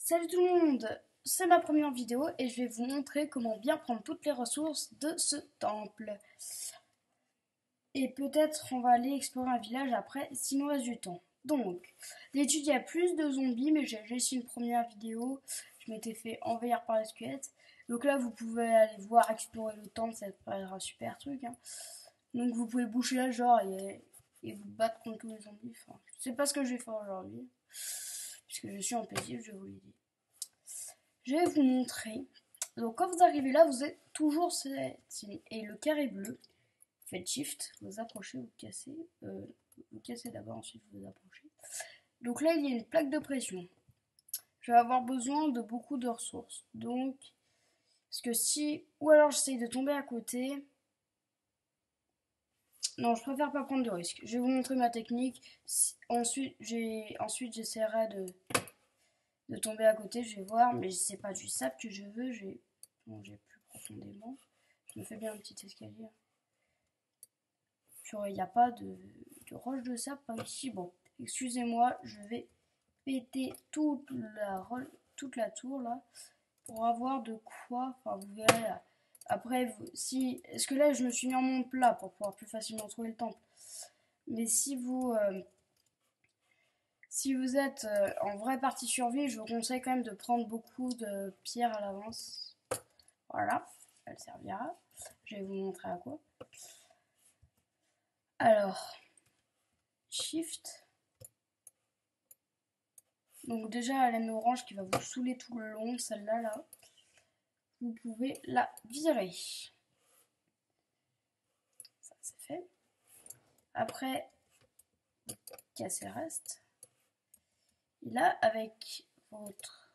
Salut tout le monde, c'est ma première vidéo et je vais vous montrer comment bien prendre toutes les ressources de ce temple. Et peut-être on va aller explorer un village après s'il nous reste du temps. Donc, d'étude, il y a plus de zombies, mais j'ai laissé une première vidéo. Je m'étais fait envahir par les squelettes. Donc là, vous pouvez aller voir, explorer le temple, ça paraîtra un super truc. Donc vous pouvez boucher la genre et vous battre contre tous les zombies. Enfin, je sais pas ce que je vais faire aujourd'hui, puisque je suis en paisible, je vous l'ai dit. Je vais vous montrer. Donc quand vous arrivez là, vous êtes toujours cette ligne. Et le carré bleu, faites shift, vous approchez, vous cassez. Vous cassez d'abord, ensuite vous approchez. Donc là, il y a une plaque de pression. Je vais avoir besoin de beaucoup de ressources. Donc, parce que si... Ou alors j'essaye de tomber à côté. Non, je préfère pas prendre de risques. Je vais vous montrer ma technique. Ensuite, j'essaierai de tomber à côté, je vais voir, mais c'est pas du sable que je veux, j'ai plongé plus profondément. Je me fais bien un petit escalier. Il n'y a pas de roche de sable par ici. Bon, excusez-moi, je vais péter toute la tour là pour avoir de quoi. Enfin, vous verrez là. Après, si. Est-ce que là, je me suis mis en monde plat pour pouvoir plus facilement trouver le temple. Mais si vous êtes en vraie partie survie, je vous conseille quand même de prendre beaucoup de pierres à l'avance. Voilà, elle servira. Je vais vous montrer à quoi. Alors, Shift. Donc déjà, la laine orange qui va vous saouler tout le long, celle-là, là, vous pouvez la virer. Ça, c'est fait. Après, casser le reste. Et là, avec votre...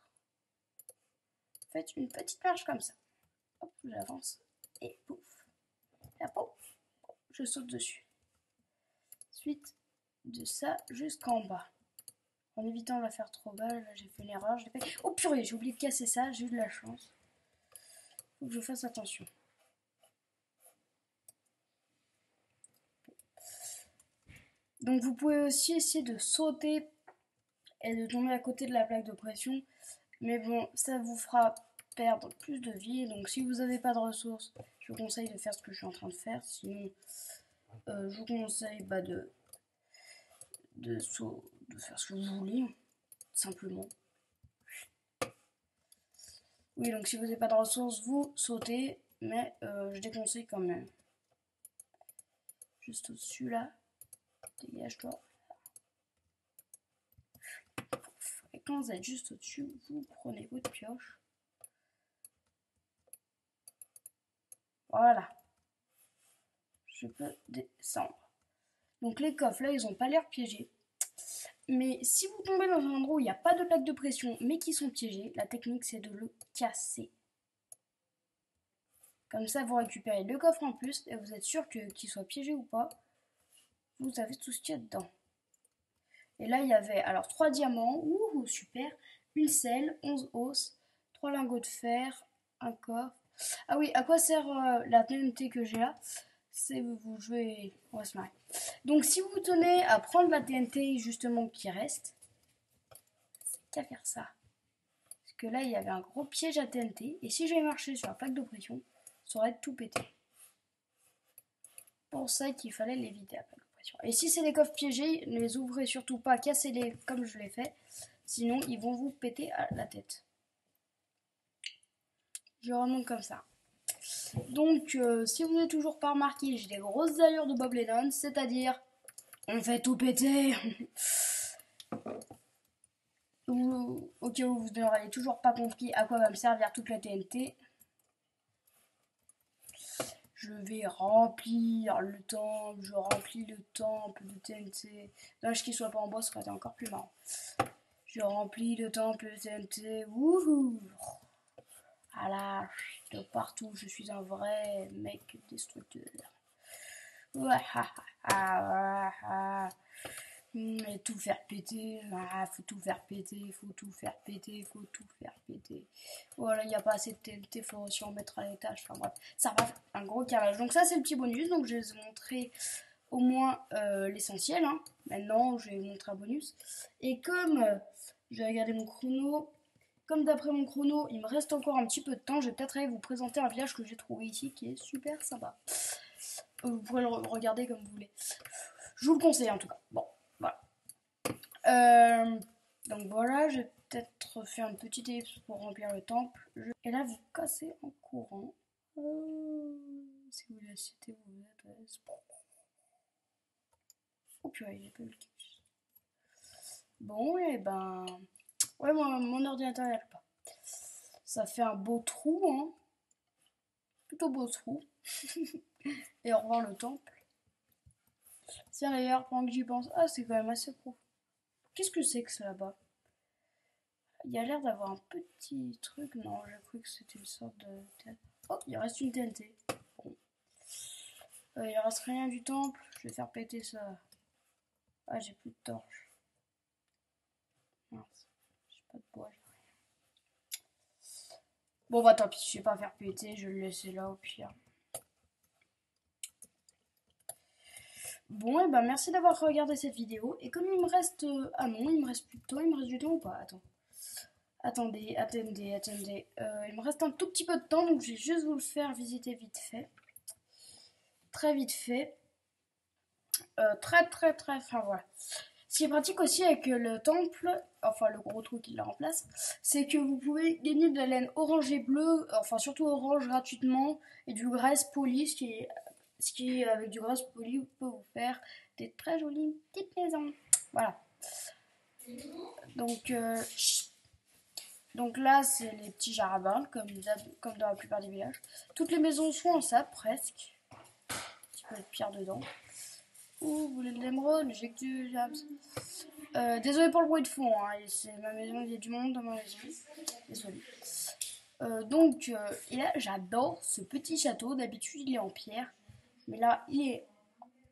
Faites une petite marche comme ça. Hop, j'avance. Et pouf. Et hop, je saute dessus. Ensuite, de ça jusqu'en bas. En évitant de la faire trop bas, là j'ai fait l'erreur. Oh purée, j'ai oublié de casser ça, j'ai eu de la chance. Faut que je fasse attention. Donc vous pouvez aussi essayer de sauter et de tomber à côté de la plaque de pression. Mais bon, ça vous fera perdre plus de vie. Donc si vous n'avez pas de ressources, je vous conseille de faire ce que je suis en train de faire. Sinon, je vous conseille de faire ce que vous voulez, simplement. Oui, donc si vous n'avez pas de ressources, vous sautez, mais je déconseille quand même. Juste au-dessus là, dégage-toi. Et quand vous êtes juste au-dessus, vous prenez votre pioche. Voilà. Je peux descendre. Donc les coffres là, ils n'ont pas l'air piégés. Mais si vous tombez dans un endroit où il n'y a pas de plaque de pression, mais qui sont piégés, la technique c'est de le casser. Comme ça, vous récupérez le coffre en plus et vous êtes sûr qu'il soit piégé ou pas. Vous avez tout ce qu'il y a dedans. Et là, il y avait alors 3 diamants, ouh, super, une selle, 11 os, 3 lingots de fer, un coffre. Ah oui, à quoi sert la TNT que j'ai là? C'est vous jouez, on va se marrer. Donc si vous tenez à prendre la TNT justement qui reste, c'est qu'à faire ça. Parce que là, il y avait un gros piège à TNT, et si j'avais marché sur la plaque de pression, ça aurait tout pété. Pour ça qu'il fallait l'éviter la plaque de pression. Et si c'est des coffres piégés, ne les ouvrez surtout pas, cassez-les comme je l'ai fait. Sinon, ils vont vous péter à la tête. Je remonte comme ça. Donc, si vous n'avez toujours pas remarqué, j'ai des grosses allures de Bob Lennon, c'est-à-dire, on fait tout péter. Au cas où vous n'aurez toujours pas compris à quoi va me servir toute la TNT, je vais remplir le temple, je remplis le temple de TNT. Dommage qu'il soit pas en bois, ça aurait été encore plus marrant. Je remplis le temple de TNT, wouhou! Voilà, de partout, je suis un vrai mec destructeur. Et tout faire péter, faut tout faire péter, faut tout faire péter, faut tout faire péter. Voilà, il n'y a pas assez de TNT, faut aussi en mettre à l'étage. Enfin bref, ça va faire un gros carrelage. Donc ça c'est le petit bonus, donc je vais vous montrer au moins l'essentiel. Maintenant je vais vous montrer un bonus. Et comme j'ai regardé mon chrono, comme d'après mon chrono, il me reste encore un petit peu de temps, je vais peut-être aller vous présenter un village que j'ai trouvé ici qui est super sympa. Vous pourrez le regarder comme vous voulez. Je vous le conseille en tout cas. Bon, voilà. Donc voilà, j'ai peut-être fait un petit ellipse pour remplir le temple. Et là, vous cassez en courant. Si vous la citez, vous êtes... Oh purée, j'ai pas eu le catch. Bon, et ben... Ouais, mon ordinateur, il a pas. Ça fait un beau trou, hein. Plutôt beau trou. Et au revoir le temple. Tiens d'ailleurs, pendant que j'y pense... Ah, c'est quand même assez profond. Qu'est-ce que c'est que ça là-bas? Il y a l'air d'avoir un petit truc. Non, j'ai cru que c'était une sorte de... Oh, il reste une TNT. Bon. Il reste rien du temple. Je vais faire péter ça. Ah, j'ai plus de torches. Mince. J'ai pas de bois. Bon, bah tant pis, je vais pas faire péter. Je vais le laisser là au pire. Bon, et ben merci d'avoir regardé cette vidéo. Et comme il me reste... Ah non, il me reste plus de temps. Il me reste du temps ou pas? Attends. Attendez. Il me reste un tout petit peu de temps, donc je vais juste vous le faire visiter vite fait. Très vite fait. Très. Enfin voilà. Ce qui est pratique aussi avec le temple, enfin le gros trou qui le remplace, c'est que vous pouvez gagner de la laine orange et bleue, enfin surtout orange gratuitement, et du graisse poli, ce qui avec du graisse poli peut vous faire des très jolies petites maisons. Voilà. Donc là, c'est les petits jardins, comme dans la plupart des villages. Toutes les maisons sont en sable, presque. Un petit peu de pierre dedans. Ouh, vous voulez de l'émeraude? J'ai que du jams. Désolé pour le bruit de fond, hein. C'est ma maison, il y a du monde dans ma maison. Désolé. Et là, j'adore ce petit château. D'habitude, il est en pierre. Mais là, il est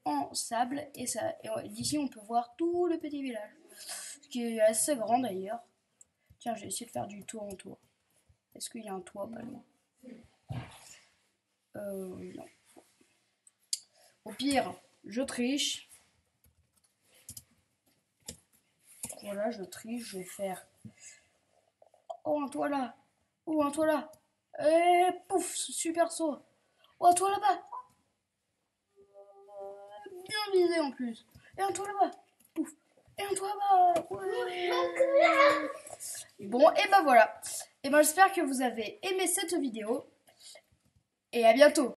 en sable. Et d'ici, on peut voir tout le petit village. Ce qui est assez grand d'ailleurs. Tiens, j'ai essayé de faire du tour en tour. Est-ce qu'il y a un toit pas loin? Non. Au pire, je triche. Voilà, je triche, je vais faire... Oh, un toit là. Oh, un toit là. Et pouf, super saut. Oh, un toit là-bas. Bien visé en plus. Et un toit là-bas. Pouf. Et un toit là-bas. Ouais. Bon, et ben voilà. Et ben j'espère que vous avez aimé cette vidéo. Et à bientôt.